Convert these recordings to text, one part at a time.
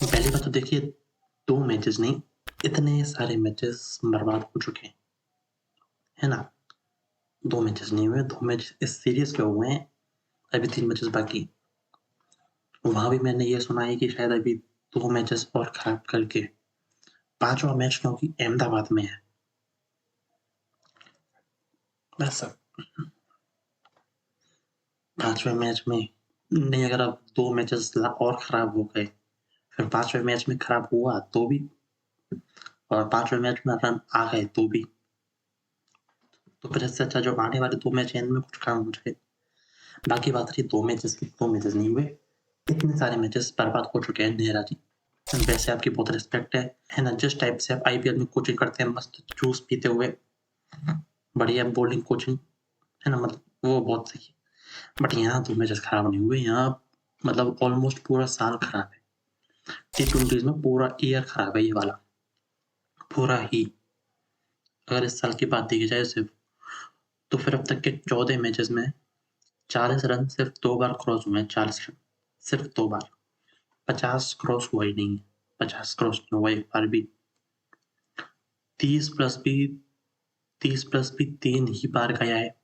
पहली बात तो देखिए 2 मैचेस नहीं, इतने सारे मैचेस बर्बाद हो चुके हैं, है ना? 2 मैचेस नहीं हुए, 2 मैच इस सीरीज़ के हुए हैं, अभी 3 मैचेस बाकी। वहाँ भी मैंने ये सुना है कि शायद अभी 2 मैचेस और खराब करके 5वाँ मैच क्योंकि अहमदाबाद में है। बस 5वें मैच में नहीं, अगर अब 2 मैचेस और खराब हो गए, फिर 5वें मैच में खराब हुआ तो भी, और 5वें मैच में रन आ गए तो भी, तो फिर इससे अच्छा जो आने वाले 2 मैच हैं इनमें कुछ काम हो जाए। बाकी बात रही 2 मैचेस की, 2 मैचेस नहीं हुए, इतने सारे मैचेस बर्बाद हो चुके हैं नेहरा जी। वैसे आपकी बहुत रिस्पेक्ट है ना? जिस टाइप से आप आईपीएल में कोचिंग करते हैं मस्त जूस पीते हुए, बढ़िया बॉलिंग कोचिंग, है ना? मतलब वो बहुत सही है। बट यहाँ 2 मैचेस खराब नहीं हुए, यहाँ मतलब ऑलमोस्ट पूरा साल खराब है। टी20s में पूरा ईयर खराब है ये वाला, पूरा ही। अगर इस साल की बात देखी जाए सिर्फ, तो फिर अब तक के 14 मैचेस में 40 रन सिर्फ 2 बार क्रॉस हुए हैं, 40 रन सिर्फ 2 बार। 50 क्रॉस हुआ ही नहीं है, 50 क्रॉस नहीं हुआ एक बार भी। 30 प्लस भी 30 प्लस भी 3 ही बार गया है।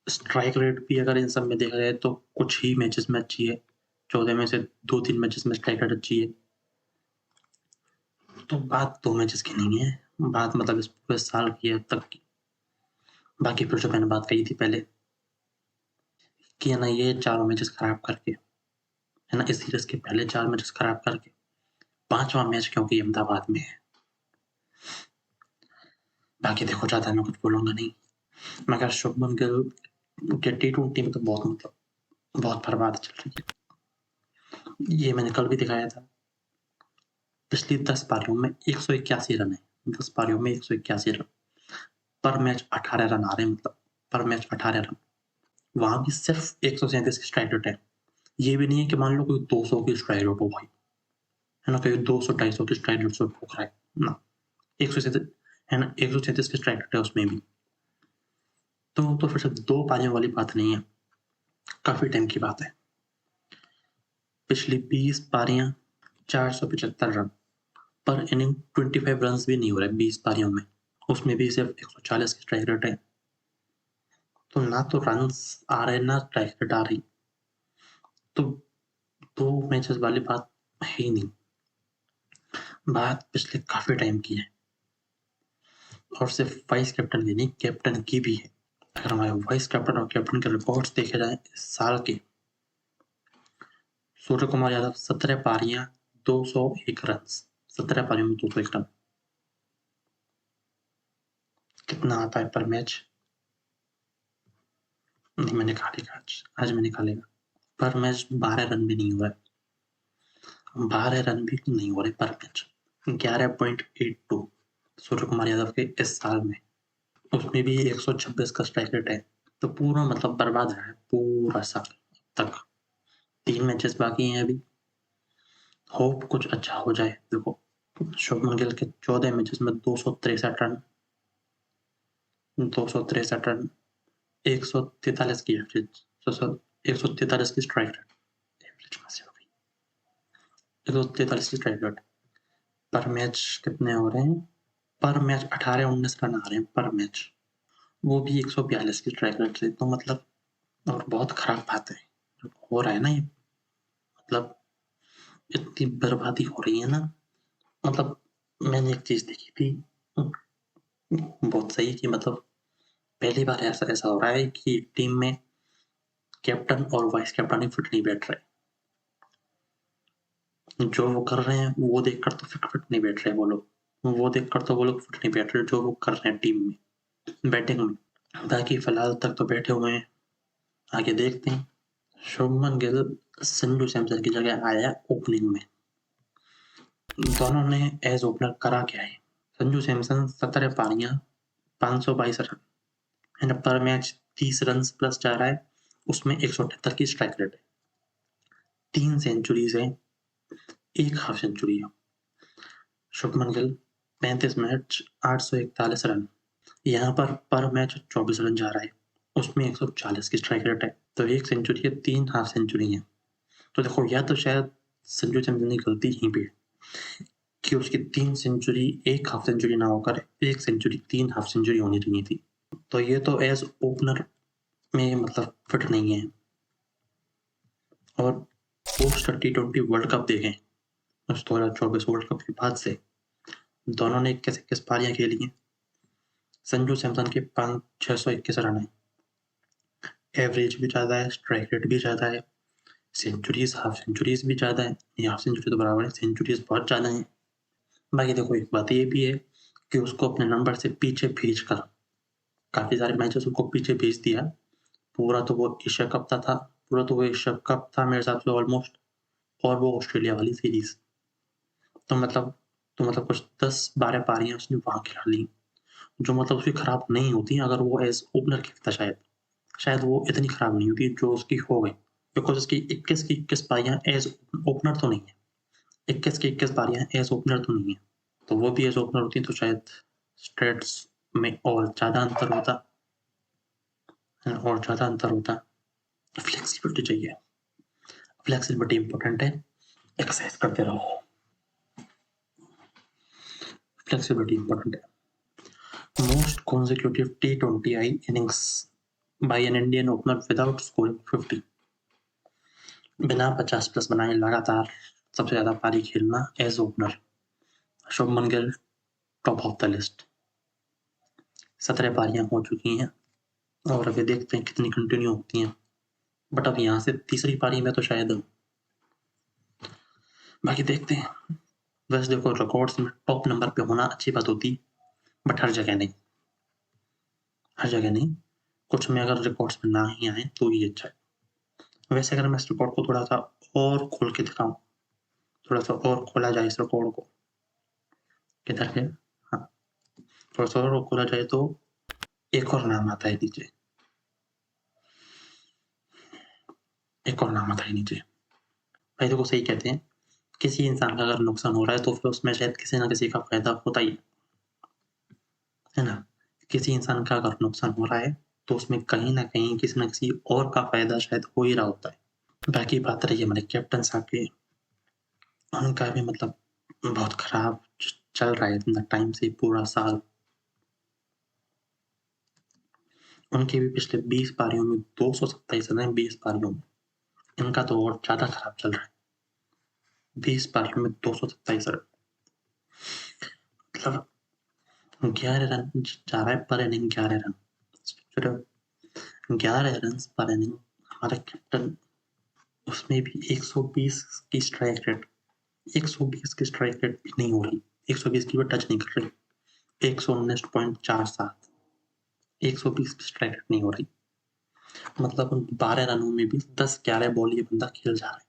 स्ट्राइक रेट भी अगर इन सब में देखा जाए तो कुछ ही मैचेस में अच्छी है, 14 में से 2-3 मैचेस में स्ट्राइक रेट अच्छी है। तो बात 2 मैचेस की नहीं है, बात मतलब इस पूरे साल की है अब तक की। बाकी फिर जो मैंने बात कही थी पहले कि है ना, ये चारों मैचेस खराब करके, है ना, इस सीरीज के पहले 4 मैचेस खराब करके 5वां मैच क्योंकि अहमदाबाद में है। बाकी देखो, ज़्यादा मैं कुछ बोलूँगा नहीं, मगर शुभमन गिल के टी20 में तो बहुत मतलब बहुत बर्बाद चल रही है। ये मैंने कल भी दिखाया था, पिछली 10 पारियों में 181 रन है, 10 पारियों में 181 रन, पर मैच 18 रन आ रहे हैं, मतलब पर मैच 18 रन। वहाँ भी सिर्फ 137 की स्ट्राइक रेट है। ये भी नहीं है कि मान लो कोई 200 की स्ट्राइक रेट हो भाई, है ना, कोई 200-250 की स्ट्राइक रेट से ठोक रहा है ना, 137 है ना, 137 की स्ट्राइक रेट है उसमें भी। तो फिर से 2 पारियों वाली बात नहीं है, काफी टाइम की बात है। पिछली 20 पारियां 475 रन, पर इनिंग 25 रन भी नहीं हो रहे 20 पारियों में, उसमें भी सिर्फ 140 की स्ट्राइक रेट है। तो ना तो रन आ रहे ना स्ट्राइक रेट आ रही, तो 2 मैचेस वाली बात है ही नहीं, बात पिछले काफी टाइम की है। और सिर्फ वाइस कैप्टन की नहीं, कैप्टन की भी है। अगर हमारे वाइस कैप्टन और कैप्टन के रिकॉर्ड्स देखे जाए इस साल के, सूर्य कुमार यादव 17 पारियां 201 रन, 17 पारियों में 201 रन, कितना आता है पर मैच? नहीं, मैं निकालेगा आज मैं निकालेगा। पर मैच 12 रन भी नहीं हुआ है, 12 रन भी नहीं हो रहे पर मैच। 11.82 सूर्य कुमार यादव के इस साल में, उसमें भी 126 का स्ट्राइक रेट है। तो पूरा मतलब बर्बाद रहा है पूरा साल तक। 3 मैचेस बाकी हैं अभी, होप कुछ अच्छा हो जाए। देखो, शुभमन गिल के 14 मैचेस में 263 रन, 263 रन, 143 की एवरेज, 143 की स्ट्राइक रेट, एवरेज कहाँ से हो गई, 143 की स्ट्राइक रेट। पर मैच कितने हो रहे हैं? पर मैच 18-19 रन आ रहे हैं पर मैच, वो भी 142 की स्ट्राइक रेट से। तो मतलब और बहुत खराब बात है जो हो रहा है ना ये, मतलब इतनी बर्बादी हो रही है ना। मतलब मैंने एक चीज देखी थी, बहुत सही, कि मतलब पहली बार ऐसा ऐसा हो रहा है कि टीम में कैप्टन और वाइस कैप्टन ही फिट नहीं बैठ रहे। जो वो कर रहे हैं वो देखकर तो फिट नहीं बैठ रहे वो लोग, वो देखकर तो वो लोग फिट नहीं बैठ रहे जो वो कर रहे हैं टीम में, बैटिंग में। बाकी फिलहाल तक तो बैठे हुए हैं, आगे देखते हैं। शुभमन गिल संजू सैमसन की जगह आया ओपनिंग में। दोनों ने एज ओपनर करा क्या है? संजू सैमसन 17 पारियां 522 रन, है ना, पर मैच 30 रन प्लस जा रहा है, उसमें 178 की स्ट्राइक रेट है, 3 सेंचुरीज है, 1 हाफ सेंचुरी है। शुभमन गिल 35 मैच 841 रन, यहाँ पर मैच 24 रन जा रहा है, उसमें 140 की स्ट्राइक रेट है, तो 1 सेंचुरी है, 3 हाफ सेंचुरी है। तो देखो, या तो शायद संजू सैमसन की गलती यहीं पे कि उसकी 3 सेंचुरी, 1 हाफ सेंचुरी ना होकर 1 सेंचुरी 3 हाफ सेंचुरी होनी चाहिए थी। तो ये तो एज ओपनर में मतलब फिट नहीं है। और पोस्ट T20 वर्ल्ड कप देखें, उस 2024 वर्ल्ड कप के बाद से दोनों ने 21 पारियां खेली हैं। संजू सैमसन के 621 रन है, एवरेज भी ज़्यादा है, स्ट्राइक रेट भी ज़्यादा है, सेंचुरीज हाफ सेंचुरीज भी ज़्यादा है, हाफ सेंचुरी तो बराबर है, सेंचुरीज बहुत ज़्यादा है। बाकी देखो एक बात ये भी है कि उसको अपने नंबर से पीछे भेज कर काफ़ी सारे मैचेस उसको पीछे भेज दिया। पूरा तो वो एशिया कप था पूरा तो वो एशिया कप था मेरे हिसाब से ऑलमोस्ट, और वो ऑस्ट्रेलिया वाली सीरीज। तो मतलब कुछ 10-12 पारियां उसने वहां खिला ली, जो मतलब उसकी खराब नहीं होती अगर वो एज ओपनर खेलता। शायद वो इतनी खराब नहीं होती जो उसकी हो गई, बिकॉज उसकी 21 की 21 पारियां एज ओपनर तो नहीं है। 21 की 21 पारियां एज ओपनर तो नहीं है, तो वो भी एज ओपनर होती तो शायद स्टेट्स में और ज़्यादा अंतर होता। फ्लेक्सिबिलिटी चाहिए, फ्लेक्सिबिलिटी इंपॉर्टेंट है, एक्सरसाइज करते रहो, फ्लेक्सिबिलिटी इंपॉर्टेंट है। Most consecutive T20I innings by an Indian opener without scoring 50, बिना 50+ बनाए लगातार सबसे ज्यादा पारी खेलना as opener, Shubman Gill top of the list. 17 पारियां हो चुकी हैं और अभी देखते हैं कितनी कंटिन्यू होती हैं, बट अब यहाँ से तीसरी पारी में तो शायद बाकी देखते हैं। वैसे देखो रिकॉर्ड्स में टॉप नंबर पे होना अच्छी बात होती, बट हर जगह नहीं, कुछ में अगर रिकॉर्ड्स में ना ही आए तो ही अच्छा है। वैसे अगर मैं इस रिकॉर्ड को थोड़ा सा और खोल के दिखाऊं, थोड़ा सा और खोला जाए इस रिकॉर्ड को, किधर है, हाँ, थोड़ा सा और खोला जाए तो एक और नाम आता है नीचे, भाई देखो सही कहते हैं, किसी इंसान का अगर नुकसान हो रहा है तो फिर उसमें शायद किसी ना किसी का फायदा होता ही है ना। किसी इंसान का अगर नुकसान हो रहा है तो उसमें कहीं ना कहीं किसी ना किसी और का फायदा शायद हो ही रहा होता है। बाकी बात रही हमारे कैप्टन साहब की, उनका भी मतलब बहुत खराब चल रहा है इतना टाइम से, पूरा साल। उनके भी पिछले 20 पारियों में 227 रन, 20 पारियों में। इनका तो और ज्यादा खराब चल रहा है, 20 पारियों में 227 रन, मतलब 11 रन जा रहा है पर इनिंग, 11 रन, सिर्फ 11 रन पर इनिंग। हमारा कैप्टन, उसमें भी 120 की स्ट्राइक रेट, 120 की स्ट्राइक रेट भी नहीं हो रही, 120 की भी टच नहीं कर रही, 119.47, 120 स्ट्राइक रेट नहीं हो रही। मतलब उन 12 रनों में भी 10-11 बॉल ये बंदा खेल जा रहा है,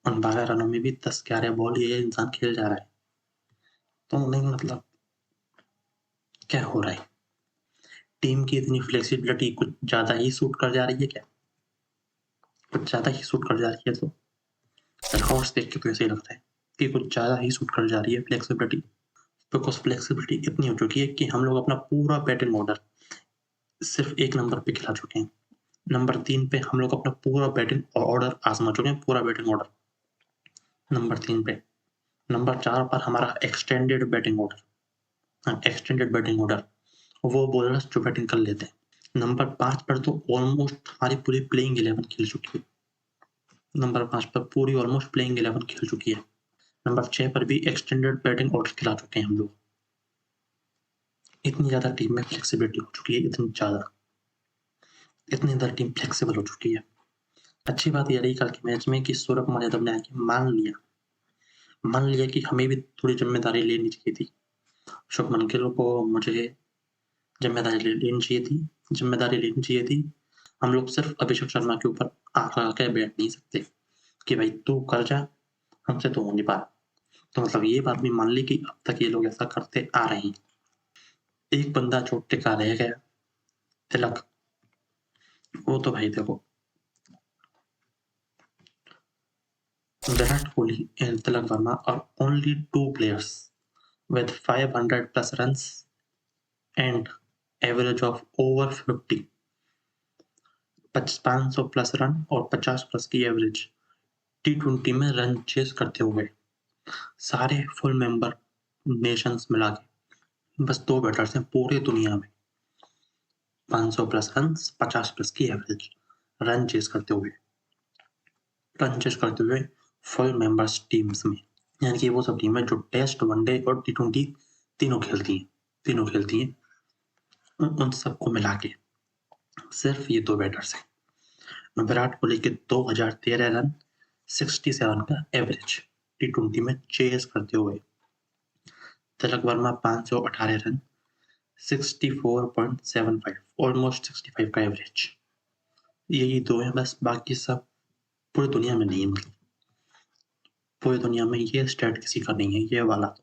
उन 12 रनों में भी 10-11 बॉल ये इंसान खेल जा रहा है। तो नहीं मतलब क्या हो रहा है, टीम की इतनी फ्लेक्सिबिलिटी कुछ ज्यादा ही सूट कर जा रही है क्या, कुछ ज्यादा ही सूट कर जा रही है। तो रिकॉर्ड्स देख के तो ऐसे ही लगता है कि कुछ ज्यादा ही सूट कर जा रही है फ्लेक्सिबिलिटी, बिकॉज फ्लेक्सिबिलिटी इतनी हो चुकी है कि हम लोग अपना पूरा बैटिंग ऑर्डर सिर्फ एक नंबर पे खिला चुके हैं। नंबर 3 पे हम लोग अपना पूरा बैटिंग ऑर्डर आजमा चुके हैं, पूरा बैटिंग ऑर्डर नंबर 3 पे। नंबर 4 पर हमारा एक्सटेंडेड बैटिंग ऑर्डर, वो बॉलर्स जो बैटिंग कर लेते हैं। नंबर 5 पर तो ऑलमोस्ट हमारी पूरी प्लेइंग 11 खेल चुकी है, नंबर 5 पर पूरी ऑलमोस्ट प्लेइंग 11 खेल चुकी है। नंबर 6 पर भी एक्सटेंडेड बैटिंग ऑर्डर खिला चुके हैं हम लोग। इतनी ज्यादा टीम में फ्लेक्सिबिलिटी हो चुकी है, इतनी ज्यादा टीम फ्लेक्सिबल हो चुकी है। अच्छी बात यह रही कल के मैच में कि सूर्यकुमार यादव ने आके मान लिया कि हमें भी थोड़ी जिम्मेदारी लेनी चाहिए थी, शुभमन गिल को मुझे जिम्मेदारी लेनी चाहिए थी। हम लोग सिर्फ अभिषेक शर्मा के ऊपर आंख लगा के बैठ नहीं सकते कि भाई तू कर जा, हमसे तो हो नहीं पा। तो मतलब ये बात भी मान ली कि अब तक ये लोग ऐसा करते आ रहे हैं। एक बंदा चोट टिका रह गया, तिलक, वो तो भाई देखो, Virat Kohli and Tilak Varma are only 2 players with 500+ runs and average of over 50, 500+ run और 50+ की एवरेज T20 में रन चेस करते हुए सारे फुल मेंबर नेशंस मिला के बस 2 बैटर्स हैं पूरी दुनिया में 500 प्लस रन, 50 प्लस की एवरेज रन चेस करते हुए फुल मेंबर्स टीम्स में, यानी कि वो सब टीम है जो टेस्ट, वनडे और T20 तीनों खेलती हैं। उन सबको मिला के सिर्फ ये 2 बैटर्स हैं। विराट कोहली के 2013 रन, 67 का एवरेज T20 में चेस करते हुए, तिलक वर्मा 518 रन, 64.75 ऑलमोस्ट 65 का एवरेज। यही 2 हैं बस, बाकी सब पूरी दुनिया में नहीं है। पूरी दुनिया में ये स्टैट किसी का नहीं है, ये वाला।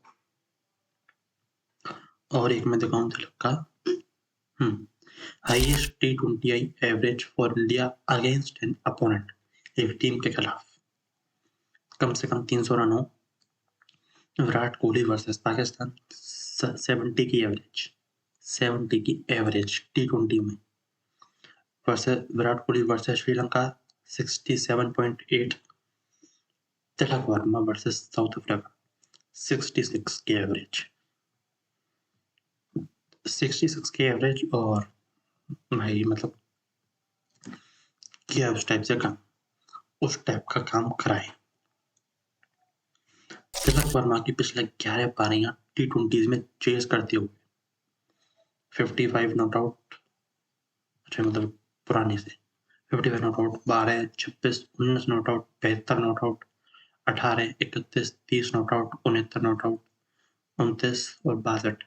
और एक मैं दिखाऊं तिलक का highest T20 average for India against an opponent, एक टीम के खिलाफ कम से कम 300 रन हो। विराट कोहली वर्सेस पाकिस्तान 70 की एवरेज T20 में, versus Virat Kohli versus Sri Lanka 67.8, Tilak Varma versus south Africa 66 की एवरेज, 66 की एवरेज। और भाई मतलब किया उस टाइप का काम कराए। तिलक वर्मा की पिछले 11 पारियां T20 में चेस करते हुए 55 नॉट आउट, अच्छा मतलब पुराने से 55 not out, 12, 26, 19 not out, 72 not out, 18, 31, 30 not out, 69 not out, 29 और 62।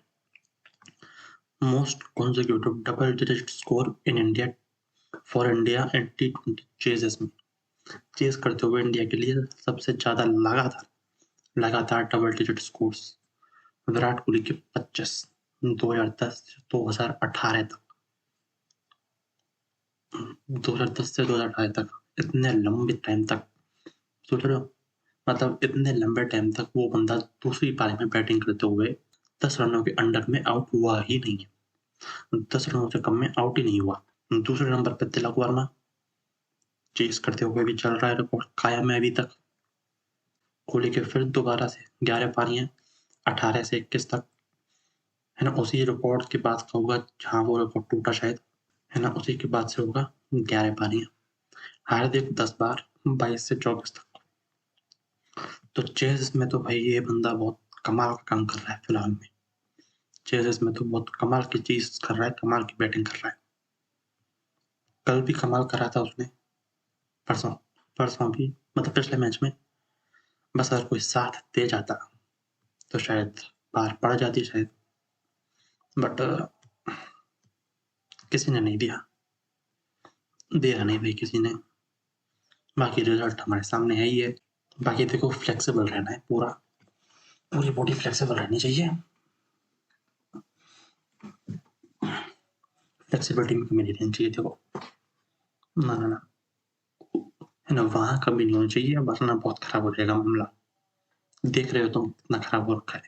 Most consecutive double digit score in India for India and T20 ceases में, चेस करते हुए इंडिया के लिए सबसे ज्यादा लगातार double digit scores Virat Kohli के 25 2010 से 2018 तक, 2010 से 2018 तक इतने लंबे टाइम तक सोच रहे हो, मतलब इतने लंबे टाइम तक वो बंदा दूसरी पारी में बैटिंग करते हुए 10 रनों के अंडर में आउट हुआ ही नहीं है, 10 रनों से कम में आउट ही नहीं हुआ। दूसरे नंबर पर तिलक वर्मा चेस करते हुए भी चल रहा है, रिकॉर्ड कायम है अभी तक। कोहली के फिर दोबारा से 11 पारियां 18 से 21 तक, है ना, उसी रिकॉर्ड के बाद का होगा जहां वो रिकॉर्ड टूटा शायद, है ना, उसी के बाद से होगा 11 पारियां, हार्दिक 10 बार 22 से 24 तक। तो चेस में तो भाई ये बंदा बहुत कमाल का काम कर रहा है फिलहाल में, चेस में तो बहुत कमाल की चीज कर रहा है, कमाल की बैटिंग कर रहा है। कल भी कमाल करा था उसने, परसों भी, मतलब पिछले मैच में। बस अगर कोई साथ दे जाता तो शायद पार पड़ जाती शायद, बट किसी ने नहीं दिया नहीं भाई किसी ने। बाकी रिजल्ट हमारे सामने है ही है। बाकी देखो फ्लेक्सिबल रहना है, पूरी बॉडी फ्लेक्सिबल रहनी चाहिए, फ्लेक्सिबिलिटी में कमी नहीं रहनी चाहिए। देखो ना है ना, वहां कमी नहीं होनी चाहिए, वरना बहुत खराब हो जाएगा मामला। देख रहे हो तुम कितना खराब हो रखा है।